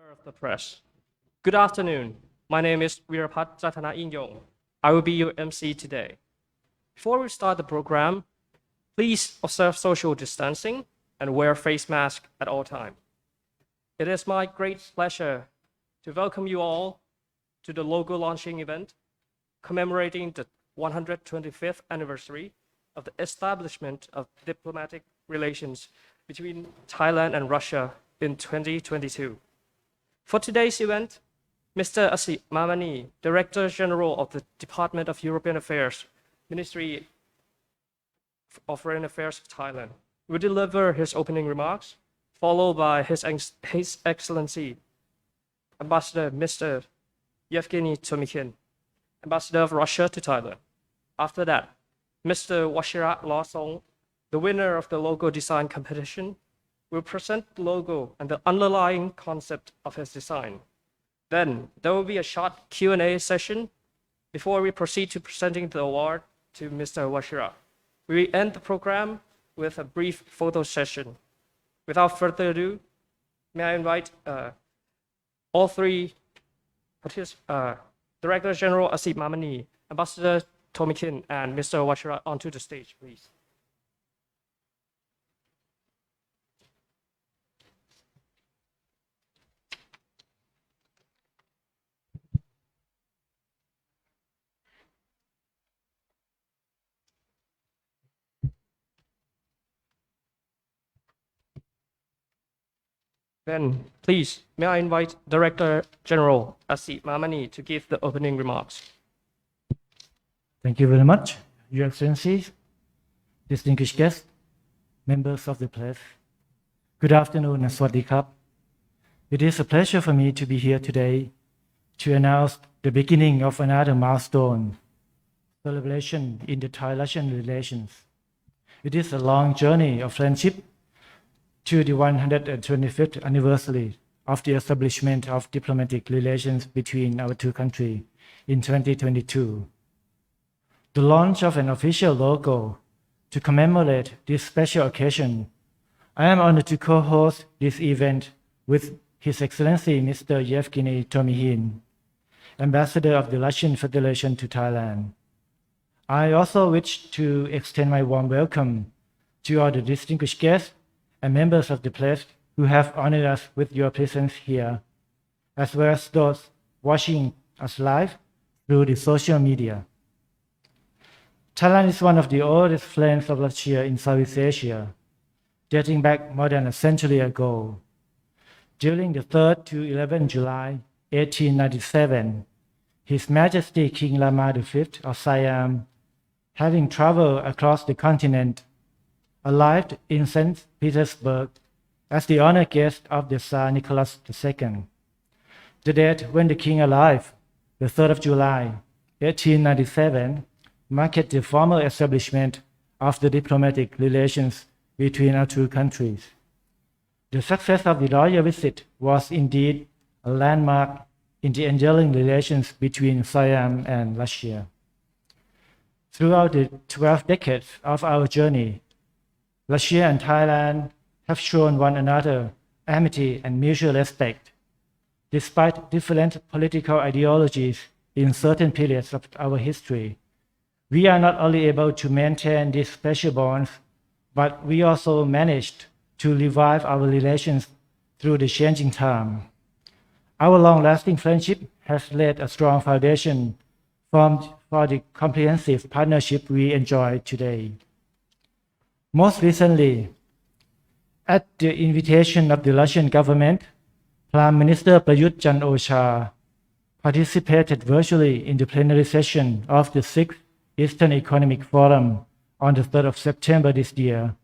of the press. Good afternoon. My name is Weerapat Jatana Inyong. I will be your MC today. Before we start the program, please observe social distancing and wear face mask at all times. It is my great pleasure to welcome you all to the logo launching event commemorating the 125th anniversary of the establishment of diplomatic relations between Thailand and Russia in 2022. For today's event, Mr. Asit Mamani, Director General of the Department of European Affairs, Ministry of Foreign Affairs of Thailand, will deliver his opening remarks, followed by His Excellency, Ambassador Mr. Yevgeny Tomikhin, Ambassador of Russia to Thailand. After that, Mr. Washira Lawsong, the winner of the logo design competition, will present the logo and the underlying concept of his design. Then there will be a short Q&A session before we proceed to presenting the award to Mr. Washira. We will end the program with a brief photo session. Without further ado, may I invite all three Director General Asit Mamani, Ambassador Tomikhin, and Mr. Washira onto the stage, please. Then, please, may I invite Director General Asit Mamani to give the opening remarks. Thank you very much, Your Excellencies, distinguished guests, members of the press. Good afternoon and Swadee Krap. It is a pleasure for me to be here today to announce the beginning of another milestone celebration in the Thai-Russian relations. It is a long journey of friendship to the 125th anniversary of the establishment of diplomatic relations between our two countries in 2022. The launch of an official logo to commemorate this special occasion, I am honored to co-host this event with His Excellency Mr. Yevgeny Tomikhin, Ambassador of the Russian Federation to Thailand. I also wish to extend my warm welcome to all the distinguished guests and members of the press who have honored us with your presence here, as well as those watching us live through the social media. Thailand is one of the oldest friends of Russia in Southeast Asia, dating back more than a century ago. During the 3rd to 11th July 1897, His Majesty King Rama V of Siam, having traveled across the continent, arrived in St. Petersburg as the honored guest of the Tsar Nicholas II. The date when the king arrived, the 3rd of July 1897, marked the formal establishment of the diplomatic relations between our two countries. The success of the royal visit was indeed a landmark in the enduring relations between Siam and Russia. Throughout the 12 decades of our journey, Russia and Thailand have shown one another amity and mutual respect. Despite different political ideologies in certain periods of our history, we are not only able to maintain these special bonds, but we also managed to revive our relations through the changing time. Our long-lasting friendship has laid a strong foundation for the comprehensive partnership we enjoy today. Most recently, at the invitation of the Russian government, Prime Minister Prayut Chan-o-cha participated virtually in the plenary session of the 6th Eastern Economic Forum on the 3rd of September this year,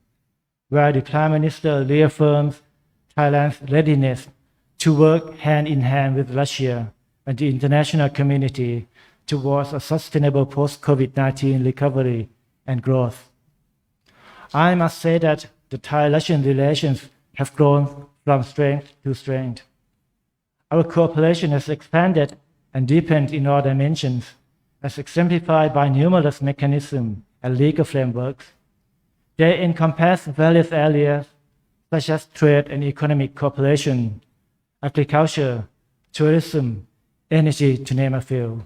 where the Prime Minister reaffirms Thailand's readiness to work hand in hand with Russia and the international community towards a sustainable post-COVID-19 recovery and growth. I must say that the Thai-Russian relations have grown from strength to strength. Our cooperation has expanded and deepened in all dimensions, as exemplified by numerous mechanisms and legal frameworks. They encompass various areas such as trade and economic cooperation, agriculture, tourism, energy, to name a few.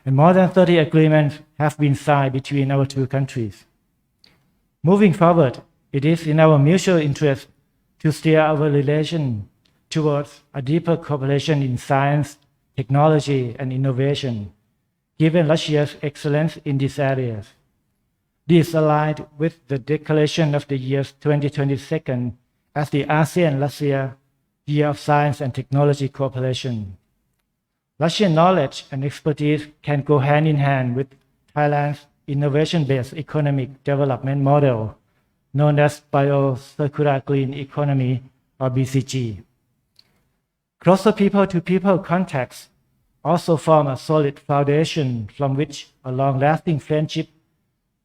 And more than 30 agreements have been signed between our two countries. Moving forward, it is in our mutual interest to steer our relation towards a deeper cooperation in science, technology, and innovation, given Russia's excellence in these areas. This is aligned with the declaration of the year 2022 as the ASEAN-Russia Year of Science and Technology Cooperation. Russian knowledge and expertise can go hand in hand with Thailand's innovation-based economic development model, known as Bio-Circular Green Economy, or BCG. Closer people-to-people contacts also form a solid foundation from which a long-lasting friendship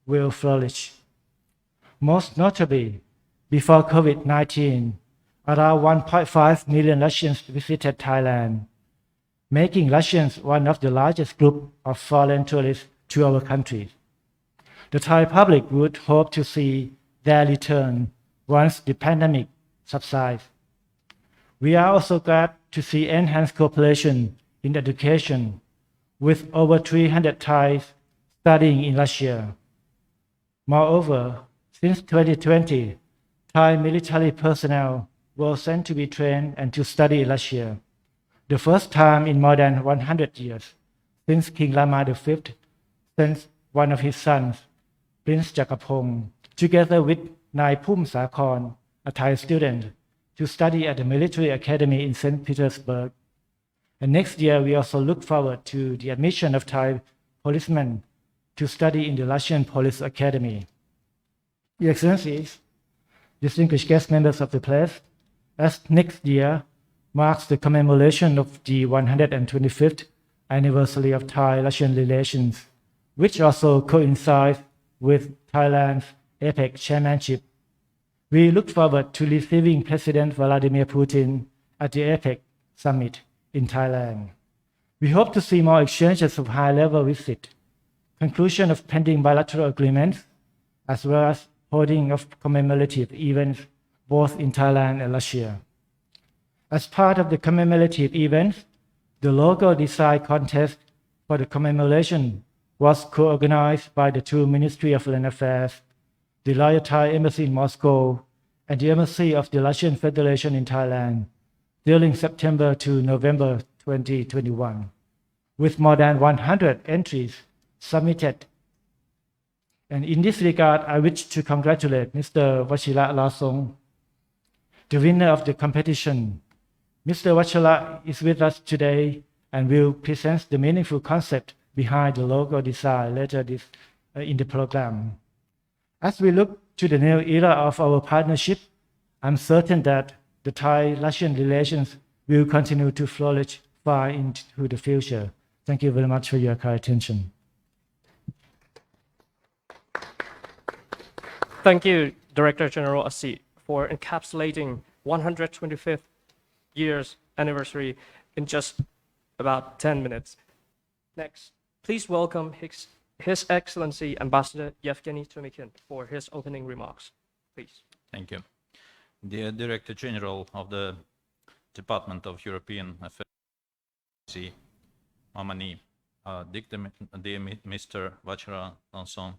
will flourish. Most notably, before COVID-19, around 1.5 million Russians visited Thailand, making Russians one of the largest group of foreign tourists to our country. The Thai public would hope to see their return once the pandemic subsides. We are also glad to see enhanced cooperation in education, with over 300 Thais studying in Russia. Moreover, since 2020, Thai military personnel were sent to be trained and to study in Russia, the first time in more than 100 years since King Rama V sent one of his sons, Prince Jakapong, together with Nai Phum Sakon, a Thai student, to study at the military academy in St. Petersburg. And next year, we also look forward to the admission of Thai policemen to study in the Russian Police Academy. Your Excellencies, distinguished guest members of the press, as next year marks the commemoration of the 125th anniversary of Thai-Russian relations, which also coincides with Thailand's APEC chairmanship. We look forward to receiving President Vladimir Putin at the APEC summit in Thailand. We hope to see more exchanges of high-level visit, conclusion of pending bilateral agreements, as well as holding of commemorative events both in Thailand and Russia. As part of the commemorative events, the logo design contest for the commemoration was co-organized by the two Ministry of Foreign Affairs, the Royal Thai Embassy in Moscow, and the Embassy of the Russian Federation in Thailand during September to November 2021, with more than 100 entries submitted. And in this regard, I wish to congratulate Mr. Wachira Lasong, the winner of the competition. Mr. Wachira is with us today and will present the meaningful concept behind the logo design later in the program. As we look to the new era of our partnership, I'm certain that the Thai-Russian relations will continue to flourish far into the future. Thank you very much for your kind attention. Thank you, Director General Asi, for encapsulating 125th year's anniversary in just about 10 minutes. Next, please welcome His Excellency Ambassador Yevgeny Tumikin for his opening remarks. Please. Thank you. Dear Director General of the Department of European Affairs, Mamani, dear Mr. Vachira Lansong,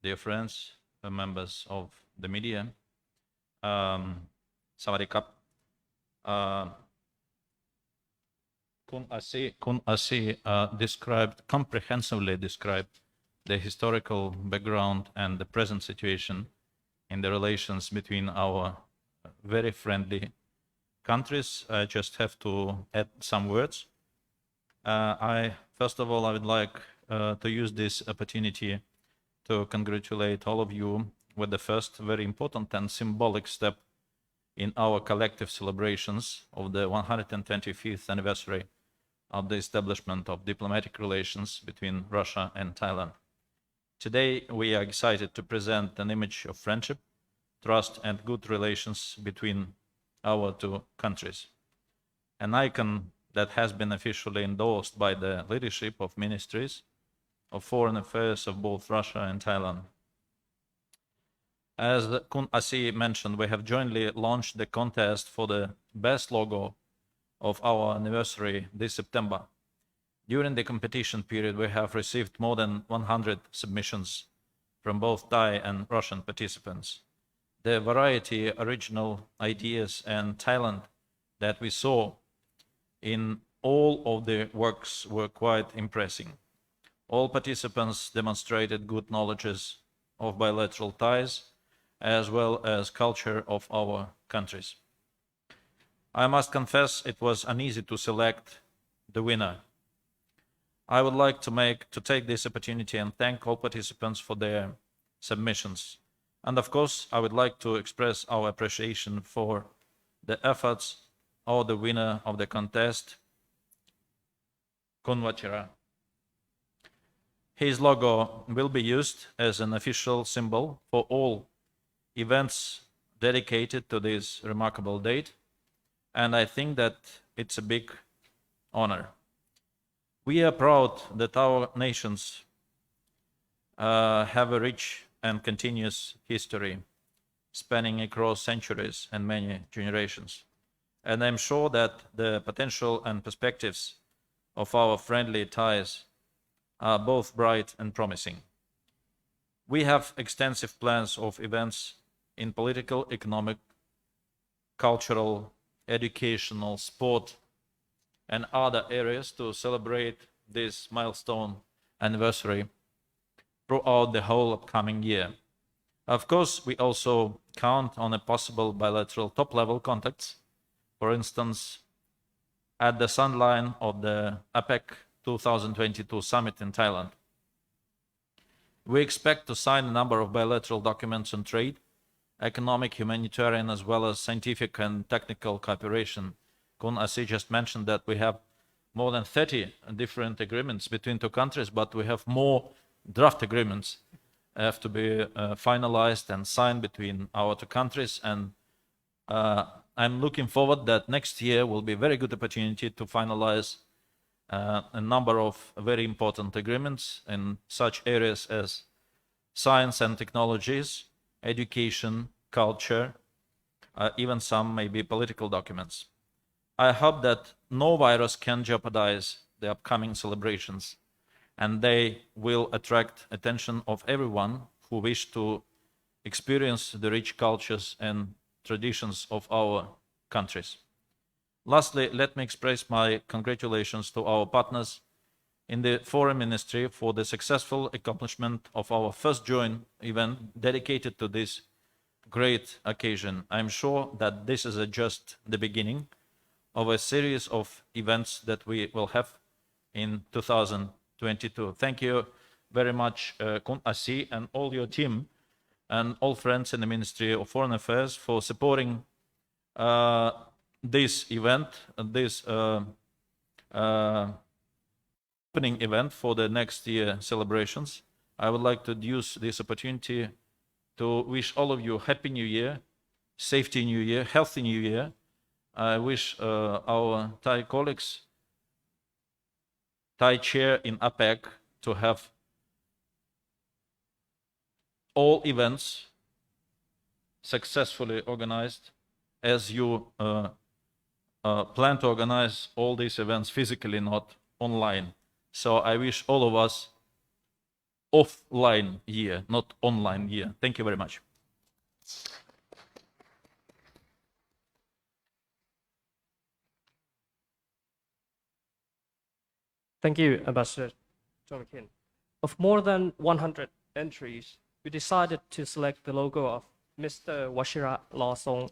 dear friends, members of the media, Sawadee Kap, Kun Asi comprehensively described the historical background and the present situation in the relations between our very friendly countries. I just have to add some words. First of all, I would like to use this opportunity to congratulate all of you with the first very important and symbolic step in our collective celebrations of the 125th anniversary of the establishment of diplomatic relations between Russia and Thailand. Today, we are excited to present an image of friendship, trust, and good relations between our two countries. An icon that has been officially endorsed by the leadership of ministries of foreign affairs of both Russia and Thailand. As Kun Asi mentioned, we have jointly launched the contest for the best logo of our anniversary this September. During the competition period, we have received more than 100 submissions from both Thai and Russian participants. The variety, original ideas, and talent that we saw in all of the works were quite impressive. All participants demonstrated good knowledges of bilateral ties as well as culture of our countries. I must confess it was uneasy to select the winner. I would like to take this opportunity and thank all participants for their submissions. And of course, I would like to express our appreciation for the efforts of the winner of the contest, Kunwachira. His logo will be used as an official symbol for all events dedicated to this remarkable date, and I think that it's a big honor. We are proud that our nations have a rich and continuous history spanning across centuries and many generations. And I'm sure that the potential and perspectives of our friendly ties are both bright and promising. We have extensive plans of events in political, economic, cultural, educational, sport, and other areas to celebrate this milestone anniversary throughout the whole upcoming year. Of course, we also count on a possible bilateral top-level contacts, for instance, at the sunline of the APEC 2022 summit in Thailand. We expect to sign a number of bilateral documents on trade, economic, humanitarian, as well as scientific and technical cooperation. Kun Asi just mentioned that we have more than 30 different agreements between two countries, but we have more draft agreements have to be finalized and signed between our two countries. And I'm looking forward that next year will be a very good opportunity to finalize a number of very important agreements in such areas as science and technologies, education, culture, even some maybe political documents. I hope that no virus can jeopardize the upcoming celebrations, and they will attract attention of everyone who wish to experience the rich cultures and traditions of our countries. Lastly, let me express my congratulations to our partners in the Foreign Ministry for the successful accomplishment of our first joint event dedicated to this great occasion. I'm sure that this is just the beginning of a series of events that we will have in 2022. Thank you very much, Kun Asi and all your team and all friends in the Ministry of Foreign Affairs for supporting this event, this opening event for the next year celebrations. I would like to use this opportunity to wish all of you Happy New Year, Safety New Year, Healthy New Year. I wish our Thai colleagues, Thai chair in APEC, to have all events successfully organized as you plan to organize all these events physically, not online. So I wish all of us offline year, not online year. Thank you very much. Thank you, Ambassador Tomakin. Of more than 100 entries, we decided to select the logo of Mr. Washira Lawsong.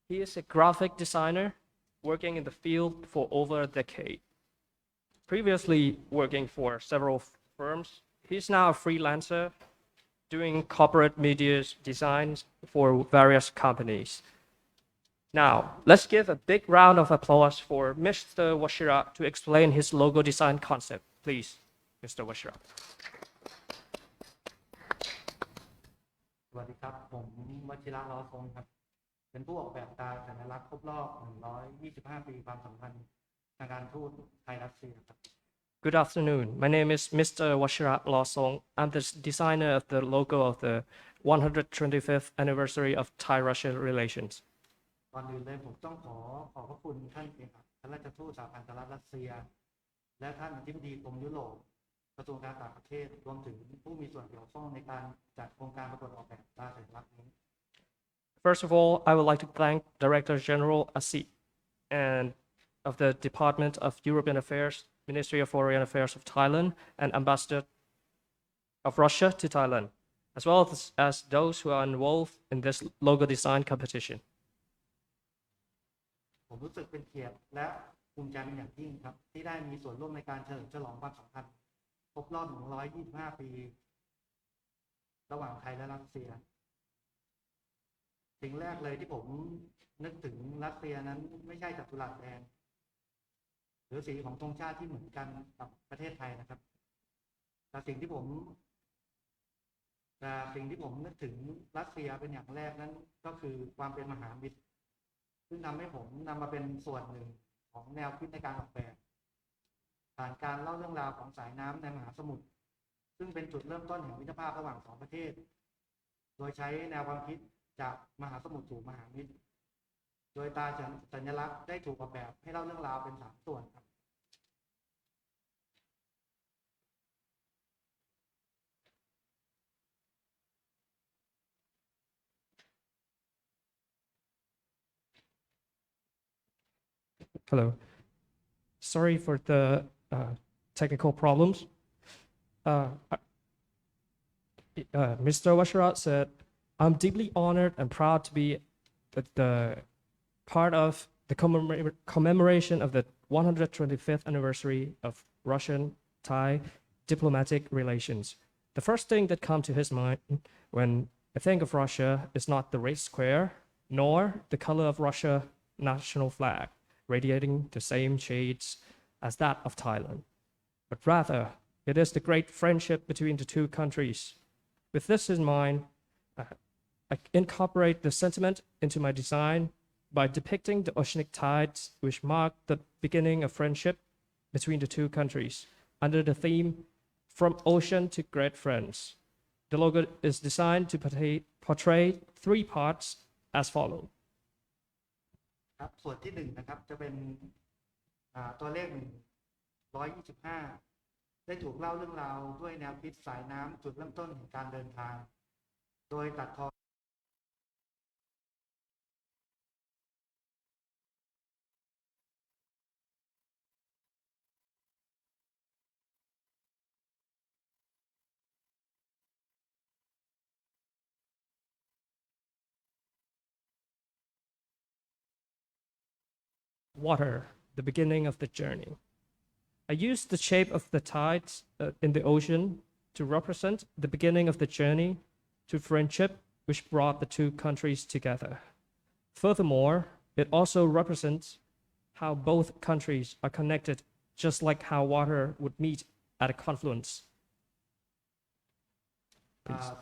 He is a graphic designer working in the field for over a decade. Previously working for several firms, he's now a freelancer doing corporate media designs for various companies. Now, let's give a big round of applause for Mr. Washira to explain his logo design concept. Please, Mr. Washira. สวัสดีครับผมวชิระล้อทรงครับเป็นผู้ออกแบบตราสัญลักษณ์ครบรอบ125 ปีความสัมพันธ์ทางการทูตไทยรัสเซียครับ Good afternoon. My name is Mr. Washira Lawsong. I'm the designer of the logo of the 125th anniversary of Thai-Russia relations. ก่อนอื่นเลยผมต้องขอขอบพระคุณท่าน านราชทูตสหพันธรัฐรัสเซียและท่านอธิบดีกรมยุโรปกระทรวงการต่างประเทศรวมถึงผู้มีส่วนเกี่ยวข้องในการจัดโครงการประกวดออกแบบตราสัญลักษณ์นี้ First of all, I would like to thank Director General Asi and of the Department of European Affairs, Ministry of Foreign Affairs of Thailand, and Ambassador of Russia to Thailand, as well as those who are involved in this logo design competition. ผมรู้สึกเป็นเกียรติและภูมิใจเป็นอย่างยิ่งครับที่ได้มีส่วนร่วมในการเฉลิมฉลองความสัมพันธ์ครบรอบ125 ปีระหว่างไทยและรัสเซียสิ่งแรกเลยที่ผมนึกถึงรัสเซียนั้นไม่ใช่จัตุรัสแดงหรือสีของธงชาติที่เหมือนกันกับประเทศไทยนะครับแต่สิ่งที่ผมนึกถึงรัสเซียเป็นอย่างแรกนั้นก็คือความเป็นมหามิตรซึ่งทำให้ผมนำมาเป็นส่วนหนึ่งของแนวคิดในการออกแบบผ่านการเล่าเรื่องราวของสายน้ำในมหาสมุทรซึ่งเป็นจุดเริ่มต้นแห่งมิตรภาพระหว่างสองประเทศโดยใช้แนวความคิดจากมหาสมุทรสู่มหามิตรโดยตราสัญลักษณ์ได้ถูกออกแบบให้เล่าเรื่องราวเป็น3 ส่วนครับ Hello. Sorry for the technical problems. Mr. Washarat said, I'm deeply honored and proud to be the part of the commemoration of the 125th anniversary of Russian-Thai diplomatic relations. The first thing that comes to his mind when I think of Russia is not the Red Square, nor the color of Russia's national flag, radiating the same shades as that of Thailand, but rather it is the great friendship between the two countries. With this in mind, I incorporate the sentiment into my design by depicting the oceanic tides which mark the beginning of friendship between the two countries under the theme From Ocean to Great Friends. The logo is designed to portray 3 parts as follows. ครับส่วนที่1นะครับจะเป็นตัวเลข125ได้ถูกเล่าเรื่องราวด้วยแนวคิดสายน้ำจุดเริ่มต้นของการเดินทางโดยตัดทอนWater, the beginning of the journey. I used the shape of the tides in the ocean to represent the beginning of the journey to friendship which brought the two countries together. Furthermore, it also represents how both countries are connected, just like how water would meet at a confluence.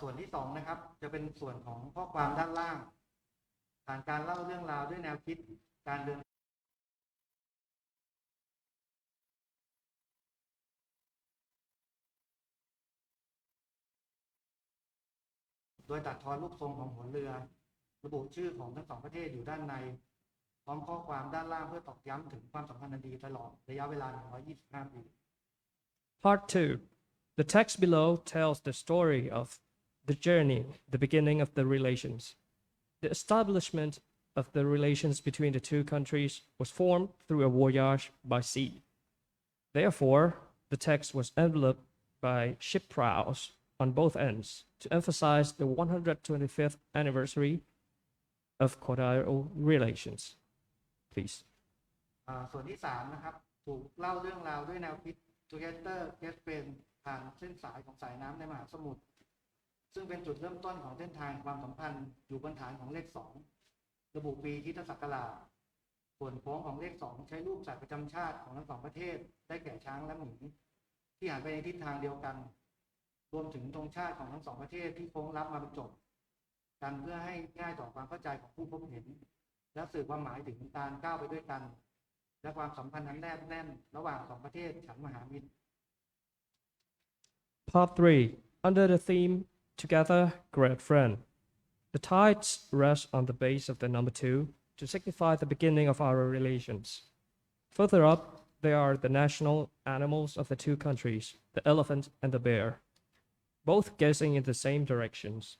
ส่วนที่2นะครับจะเป็นส่วนของข้อความด้านล่างผ่านการเล่าเรื่องราวด้วยแนวคิดการเดินโดยตัดทอนรูปทรงของหัวเรือระบุชื่อของทั้ง2ประเทศอยู่ด้านในพร้อมข้อความด้านล่างเพื่อตอกย้ำถึงความสัมพันธ์อันดีตลอดระยะเวลา125 ปี Part 2. The text below tells the story of the journey, the beginning of the relations. The establishment of the relations between the two countries was formed through a voyage by sea. Therefore, the text was enveloped by ship prows on both ends to emphasize the 125th anniversary of cordial relations. Please. ส่วนที่3นะครับถูกเล่าเรื่องราวด้วยแนวคิด Together Get Friends ผ่านเส้นสายของสายน้ำในมหาสมุทรซึ่งเป็นจุดเริ่มต้นของเส้นทางความสัมพันธ์อยู่บนฐานของเลข2ระบุปีคริสตศักราชส่วนโค้งของเลข2ใช้รูปสัตว์ประจำชาติของทั้ง2ประเทศได้แก่ช้างและหมีที่หันไปในทิศทางเดียวกันรวมถึงธงชาติของทั้ง2ประเทศที่โค้งรับมาบรรจบกันเพื่อให้ง่ายต่อความเข้าใจของผู้พบเห็นและสื่อความหมายถึงการก้าวไปด้วยกันและความสัมพันธ์อันแนบแน่นระหว่าง2ประเทศฉันมหามิตร Part 3. Under the theme Together, Great Friend. The tides rest on the base of the number 2 to signify the beginning of our relations. Further up, there are the national animals of the two countries, the elephant and the bear, both gazing in the same directions.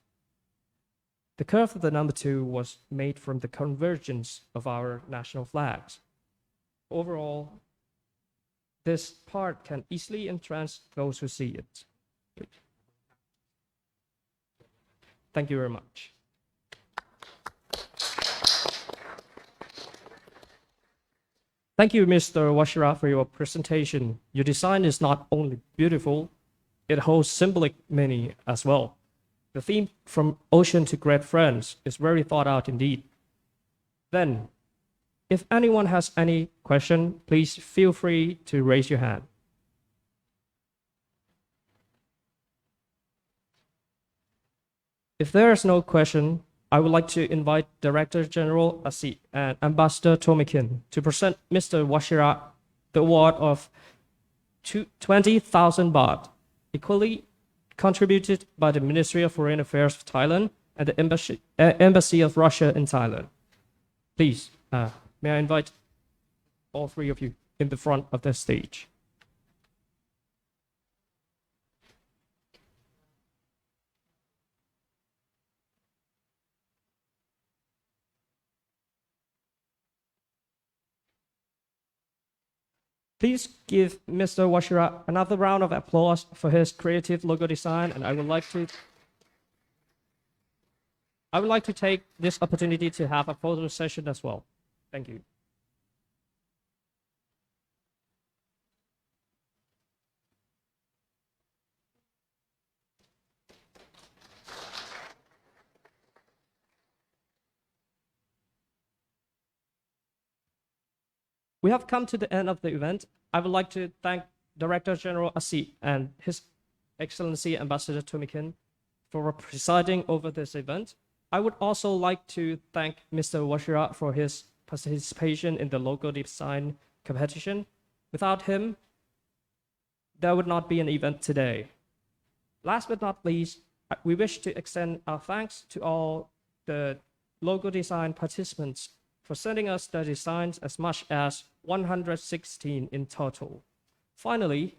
The curve of the number 2 was made from the convergence of our national flags. Overall, this part can easily entrance those who see it. Thank you very much. Thank you, Mr. Washira, for your presentation. Your design is not only beautiful, it holds symbolic meaning as well. The theme from ocean to great friends is very thought out indeed. Then, if anyone has any question, please feel free to raise your hand. If there is no question, I would like to invite Director General Asi and Ambassador Tomikin to present Mr. Washira the award of 20,000 baht, equally contributed by the Ministry of Foreign Affairs of Thailand and the Embassy of Russia in Thailand. Please, may I invite all three of you in the front of the stage. Please give Mr. Washira another round of applause for his creative logo design, and I would like to take this opportunity to have a photo session as well. Thank you. We have come to the end of the event. I would like to thank Director General Asi and His Excellency Ambassador Tomikin for presiding over this event. I would also like to thank Mr. Washira for his participation in the logo design competition. Without him, there would not be an event today. Last but not least, we wish to extend our thanks to all the logo design participants for sending us their designs, as much as 116 in total. Finally,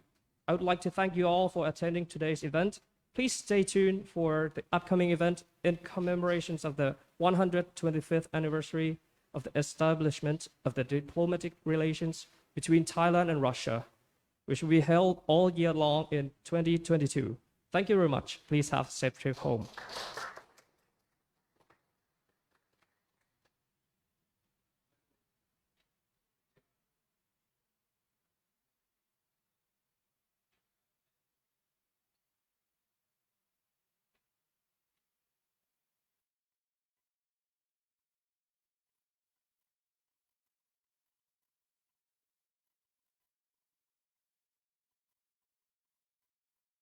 I would like to thank you all for attending today's event. Please stay tuned for the upcoming event in commemorations of the 125th anniversary of the establishment of the diplomatic relations between Thailand and Russia, which will be held all year long in 2022. Thank you very much. Please have a safe trip home.